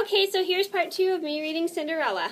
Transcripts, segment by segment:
Okay, so here's part 2 of me reading Cinderella.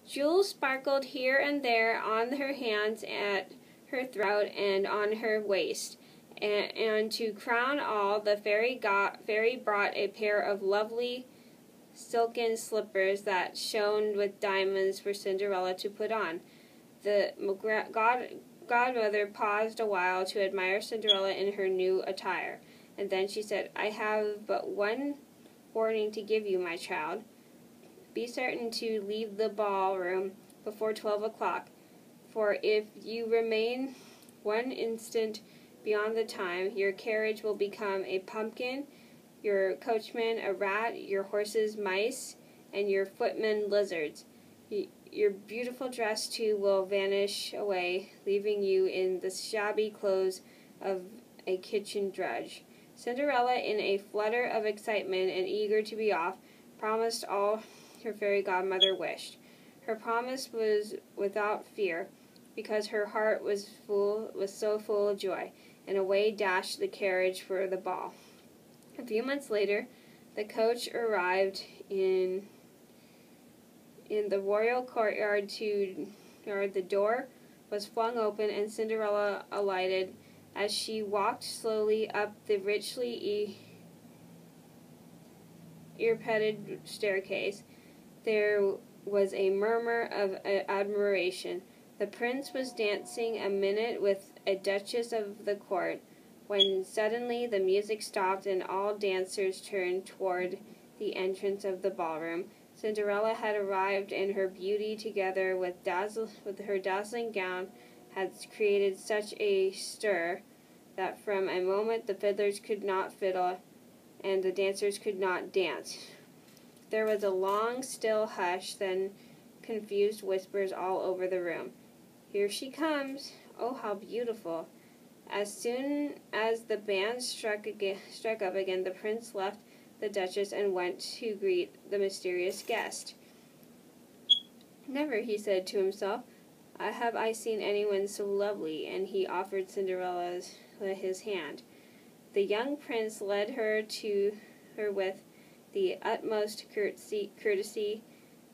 Jewels sparkled here and there on her hands, at her throat, and on her waist. And to crown all, the fairy brought a pair of lovely silken slippers that shone with diamonds for Cinderella to put on. The godmother paused a while to admire Cinderella in her new attire, and then she said, "I have but one warning to give you, my child. Be certain to leave the ballroom before 12 o'clock, for if you remain one instant beyond the time, your carriage will become a pumpkin, your coachman a rat, your horses mice, and your footmen lizards. Your beautiful dress, too, will vanish away, leaving you in the shabby clothes of a kitchen drudge." Cinderella, in a flutter of excitement and eager to be off, promised all her fairy godmother wished. Her promise was without fear, because her heart was so full of joy, and away dashed the carriage for the ball. A few months later, the coach arrived in the royal courtyard. The door was flung open, and Cinderella alighted. As she walked slowly up the richly ear-petted staircase, there was a murmur of admiration. The prince was dancing a minute with a duchess of the court, when suddenly the music stopped and all dancers turned toward the entrance of the ballroom. Cinderella had arrived, and her beauty, together with her dazzling gown, had created such a stir that from a moment the fiddlers could not fiddle and the dancers could not dance. There was a long, still hush, then confused whispers all over the room. "Here she comes! Oh, how beautiful!" As soon as the band struck up again, the prince left the duchess and went to greet the mysterious guest. "Never," he said to himself, "have I seen anyone so lovely," and he offered Cinderella his hand. The young prince led her to her with the utmost courtesy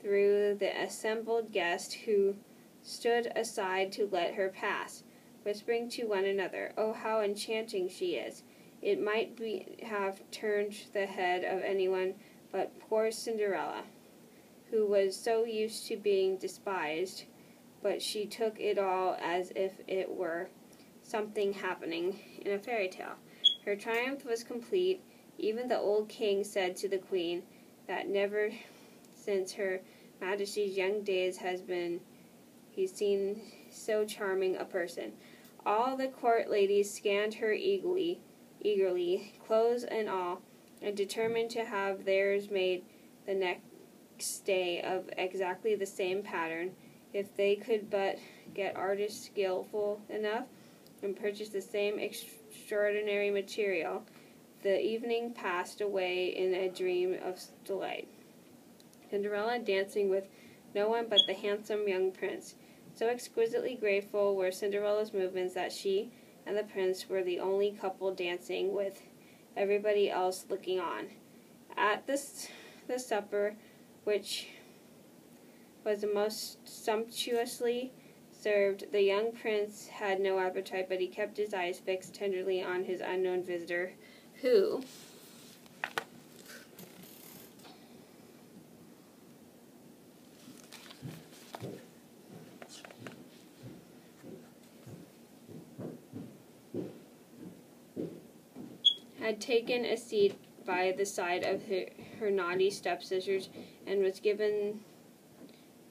through the assembled guests, who stood aside to let her pass, whispering to one another, "Oh, how enchanting she is!" It might have turned the head of anyone but poor Cinderella, who was so used to being despised, but she took it all as if it were something happening in a fairy tale. Her triumph was complete. Even the old king said to the queen that never since her Majesty's young days has he seen so charming a person. All the court ladies scanned her eagerly, clothes and all, and determined to have theirs made the next day of exactly the same pattern, if they could but get artists skillful enough and purchase the same extraordinary material. The evening passed away in a dream of delight, Cinderella dancing with no one but the handsome young prince. So exquisitely graceful were Cinderella's movements that she and the prince were the only couple dancing, with everybody else looking on. At the supper, which was most sumptuously served, the young prince had no appetite, but he kept his eyes fixed tenderly on his unknown visitor, who had taken a seat by the side of her naughty stepsisters, and was given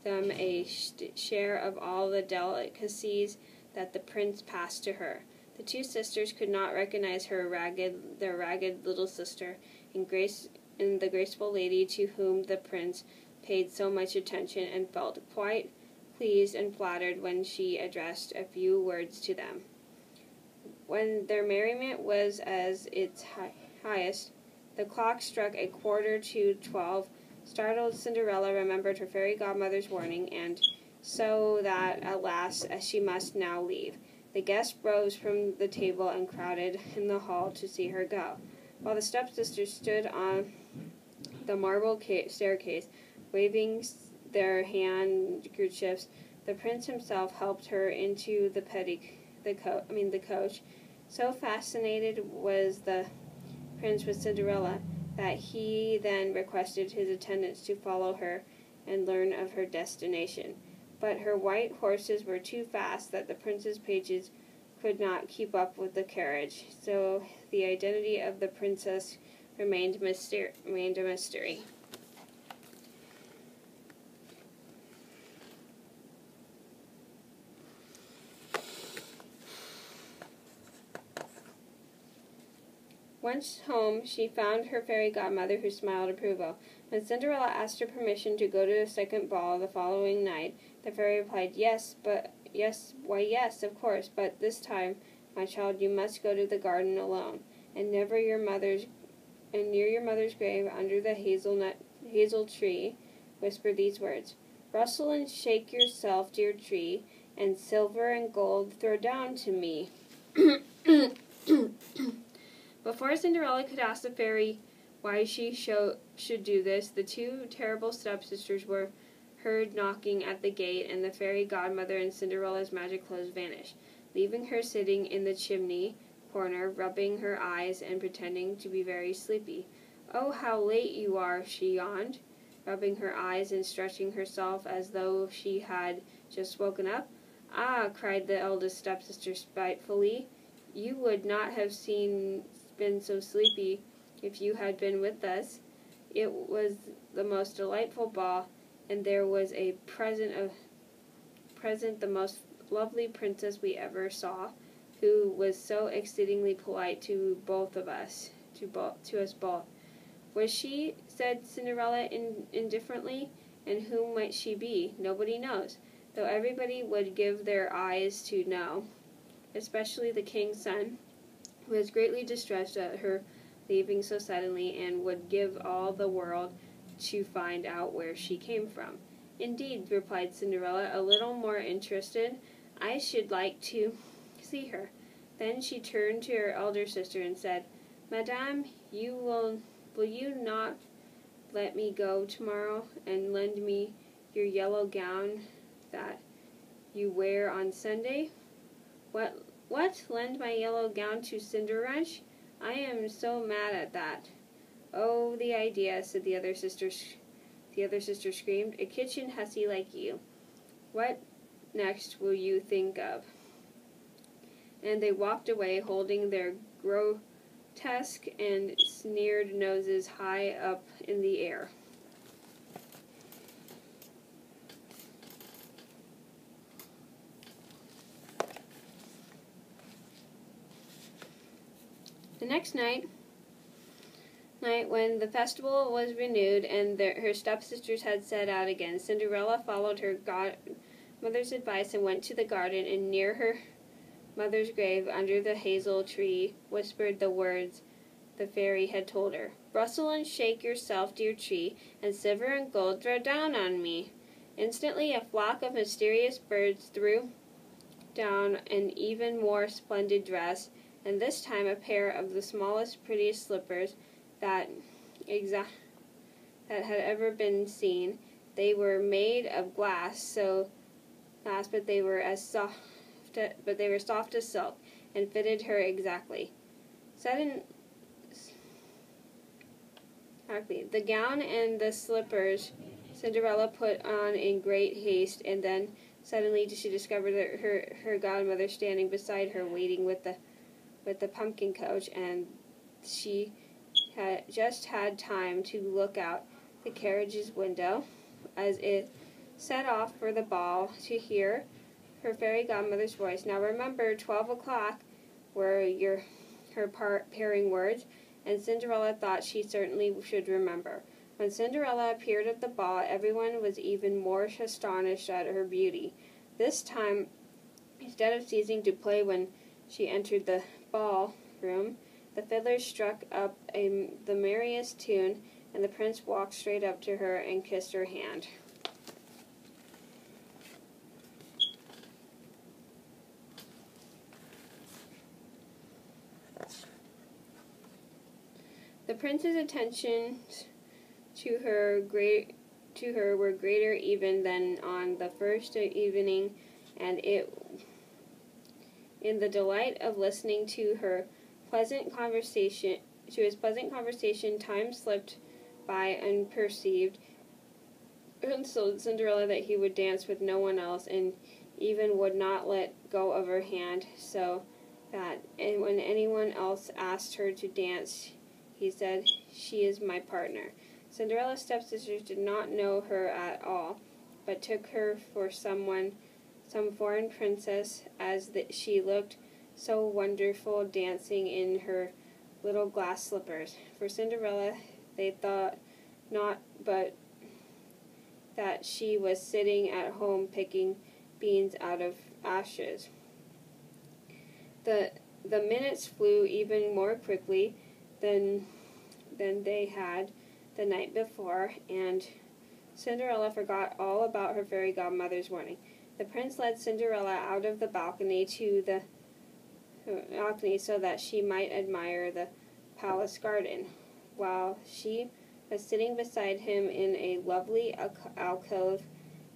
them a share of all the delicacies that the prince passed to her. The two sisters could not recognize their ragged little sister, in the graceful lady to whom the prince paid so much attention, and felt quite pleased and flattered when she addressed a few words to them. When their merriment was at its highest, the clock struck 11:45. Startled Cinderella remembered her fairy godmother's warning, and so that at last, as she must now leave, the guests rose from the table and crowded in the hall to see her go. while the stepsisters stood on the marble staircase, waving their handkerchiefs. The prince himself helped her into the coach. So fascinated was the prince with Cinderella that he then requested his attendants to follow her and learn of her destination. But her white horses were too fast that the prince's pages could not keep up with the carriage, so the identity of the princess remained a mystery. Once home, she found her fairy godmother, who smiled approval. When Cinderella asked her permission to go to a second ball the following night, the fairy replied, yes, of course, but this time, my child, you must go to the garden alone, and near your mother's grave, under the hazel tree, whisper these words, rustle and shake yourself, dear tree, and silver and gold throw down to me. Before Cinderella could ask the fairy why she should do this, the two terrible stepsisters were heard knocking at the gate, and the fairy godmother in Cinderella's magic clothes vanished, leaving her sitting in the chimney corner, rubbing her eyes and pretending to be very sleepy. Oh, how late you are, she yawned, rubbing her eyes and stretching herself as though she had just woken up. Ah, cried the eldest stepsister spitefully, you would not have been so sleepy if you had been with us. It was the most delightful ball, and there was a present the most lovely princess we ever saw, who was so exceedingly polite to us both. Was she? Said Cinderella indifferently, and whom might she be? Nobody knows, though everybody would give their eyes to know, especially the king's son, who was greatly distressed at her leaving so suddenly, and would give all the world to find out where she came from. Indeed, replied Cinderella, a little more interested, I should like to see her. Then she turned to her elder sister and said, Madame, will you not let me go tomorrow and lend me your yellow gown that you wear on Sunday? What? Lend my yellow gown to Cinderella? I am so mad at that. Oh, the idea, said the other sister screamed. A kitchen hussy like you. What next will you think of? And they walked away, holding their grotesque and sneered noses high up in the air. The next night, when the festival was renewed and her stepsisters had set out again, Cinderella followed her godmother's advice and went to the garden, and near her mother's grave, under the hazel tree, whispered the words the fairy had told her. Rustle and shake yourself, dear tree, and silver and gold throw down on me. Instantly a flock of mysterious birds threw down an even more splendid dress, and this time a pair of the smallest, prettiest slippers that had ever been seen. They were made of glass, but they were soft as silk, and fitted her exactly. The gown and the slippers Cinderella put on in great haste, and then suddenly she discovered that her godmother standing beside her, waiting with the pumpkin coach, and she had just had time to look out the carriage's window as it set off for the ball to hear her fairy godmother's voice. Now remember, 12 o'clock were her pairing words, and Cinderella thought she certainly should remember. When Cinderella appeared at the ball, everyone was even more astonished at her beauty. This time, instead of ceasing to play when she entered the ball room, the fiddlers struck up the merriest tune, and the prince walked straight up to her and kissed her hand. prince's attentions to her were greater even than on the first evening, and in the delight of listening to his pleasant conversation, time slipped by unperceived, and told Cinderella that he would dance with no one else, and even would not let go of her hand, so that when anyone else asked her to dance, he said, "She is my partner." Cinderella's stepsisters did not know her at all, but took her for some foreign princess, as she looked so wonderful dancing in her little glass slippers. For Cinderella, they thought not but that she was sitting at home picking beans out of ashes. The minutes flew even more quickly than they had the night before, and Cinderella forgot all about her fairy godmother's warning. The prince led Cinderella out of the balcony so that she might admire the palace garden, while she was sitting beside him in a lovely alcove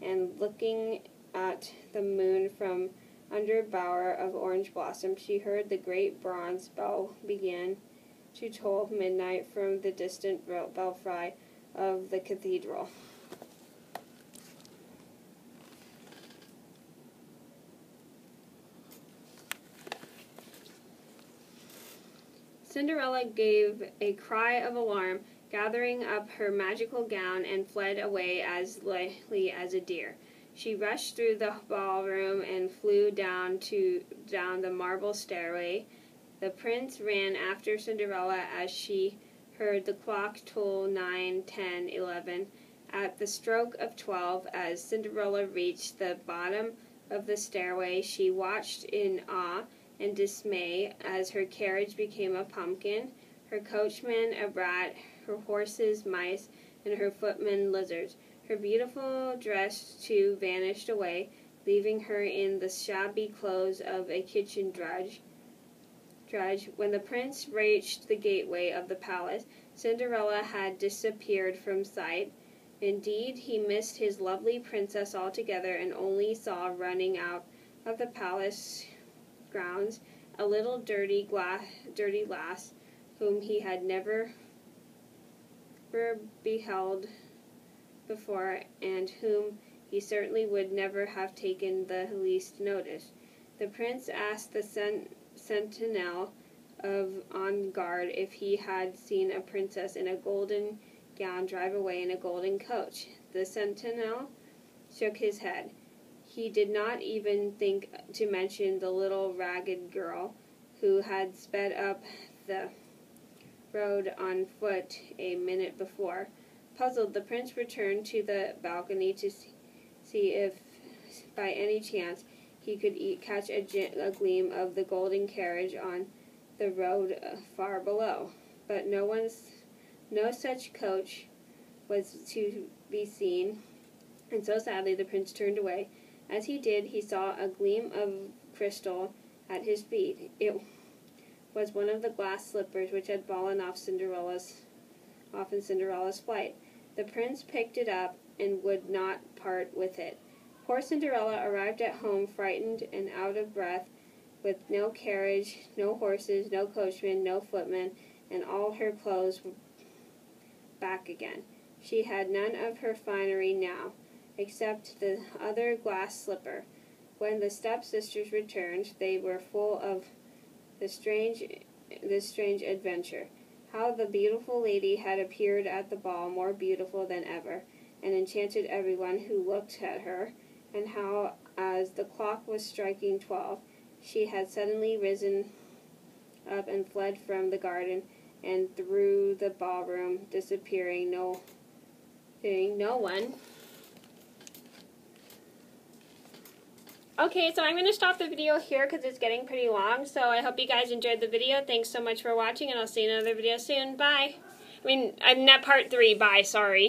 and looking at the moon from under a bower of orange blossom. She heard the great bronze bell begin to toll midnight from the distant belfry of the cathedral. Cinderella gave a cry of alarm, gathering up her magical gown, and fled away as lightly as a deer. She rushed through the ballroom and flew down the marble stairway. The prince ran after Cinderella as she heard the clock toll 9, 10, 11. At the stroke of 12, as Cinderella reached the bottom of the stairway, she watched in awe and dismay as her carriage became a pumpkin, her coachman a rat, her horses mice, and her footmen lizards. Her beautiful dress, too, vanished away, leaving her in the shabby clothes of a kitchen drudge. When the prince reached the gateway of the palace, Cinderella had disappeared from sight. Indeed, he missed his lovely princess altogether, and only saw running out of the palace grounds a little dirty lass, whom he had never beheld before, and whom he certainly would never have taken the least notice. The prince asked the sentinel on guard if he had seen a princess in a golden gown drive away in a golden coach. The sentinel shook his head. He did not even think to mention the little ragged girl who had sped up the road on foot a minute before. Puzzled, the prince returned to the balcony to see if, by any chance, he could catch a gleam of the golden carriage on the road far below. But no such coach was to be seen, and so sadly the prince turned away. As he did, he saw a gleam of crystal at his feet. It was one of the glass slippers which had fallen off Cinderella's flight. The prince picked it up and would not part with it. Poor Cinderella arrived at home frightened and out of breath, with no carriage, no horses, no coachman, no footman, and all her clothes were back again. She had none of her finery now, except the other glass slipper. When the stepsisters returned, they were full of this strange adventure. How the beautiful lady had appeared at the ball, more beautiful than ever, and enchanted everyone who looked at her, and how, as the clock was striking 12, she had suddenly risen up and fled from the garden and through the ballroom, disappearing no one. Okay, so I'm going to stop the video here because it's getting pretty long, so I hope you guys enjoyed the video. Thanks so much for watching, and I'll see you in another video soon. Bye. I'm not part 3. Bye, sorry.